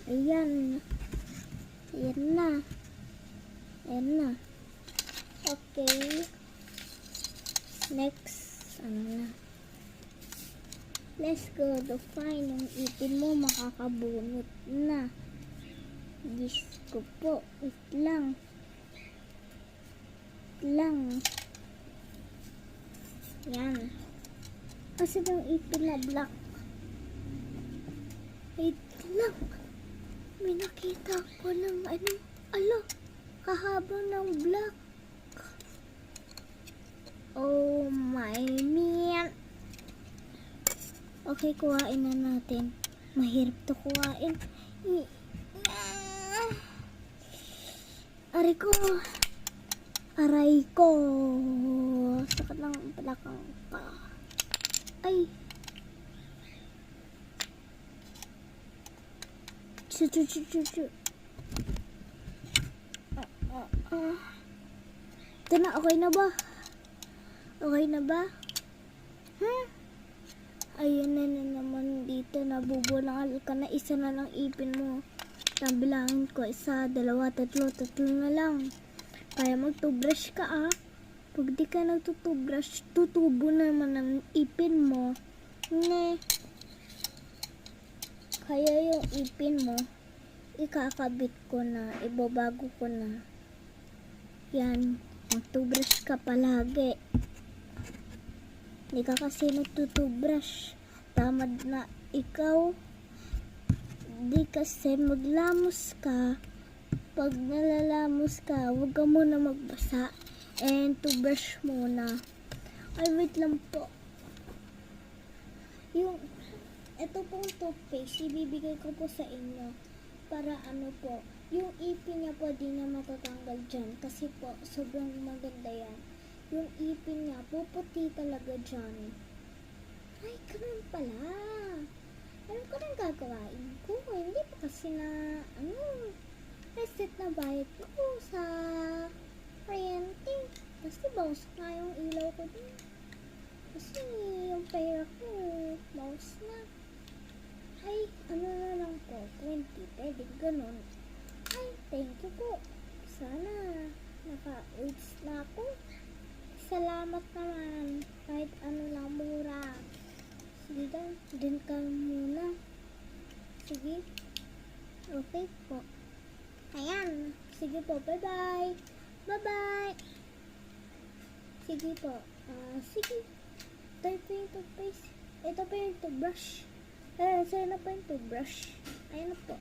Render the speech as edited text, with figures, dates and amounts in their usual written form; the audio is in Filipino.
Ayan. Ayan na. Ayan na. Okay. Next. Ano na? Let's go to find yung ipin mo. Makakabunot na. Diyos ko po. Wait lang. Yan. Kasi yung ipin na black. Wait lang. May nakita ko ng ano. Alo. Kahaba ng black. Oh my man. Okay, kuhain na natin. Mahirap to kuhain. Aray ko. Sakit ng balakang pa. Ay. Chu. Ito na, okay na ba? Okay na ba? Ayun na naman dito. Nabubunal ka na. Isa na lang ipin mo. Nabilangin ko. 1, 2, 3. 3 na lang. Kaya mag-toothbrush ka Pag di ka nagtutubrush, tutubo naman ang ipin mo. Ne. Kaya yung ipin mo, ikakabit ko na. Ibabago ko na. Yan. Mag-toothbrush ka palagi. Hindi ka kasi nagtutubrush. Tamad na ikaw. Di kasi maglamos ka. Pag nalalamos ka, huwag ka muna magbasa. And toothbrush muna. Ay, wait lang po. Ito pong toothpaste, ibibigay ko po sa inyo. Para ano po, yung ipin niya po di na matatanggal dyan. Kasi po, sobrang maganda yan. Yung ipin niya, puputi talaga dyan. Ay, ganun pala. Alam ko nang gagawain ko. Hindi pa kasi na, reset na bayad ko sa kuryente. Kasi bawas na yung ilaw ko din. Kasi yung pera ko, bawas na. Ay, ano na lang po, 20. Pwede ganun. Ay, thank you po. Sana naka-urge na ako. Salamat naman. Kahit ano lang mura. Sige daw, din ka muna. Sige. Okay po. Ayan. Sige po, bye-bye. Bye-bye. Sige po. Sige. Ito po yung toothpaste. Ito po yung toothbrush. Sa'yo na po yung toothbrush. Ayan na po.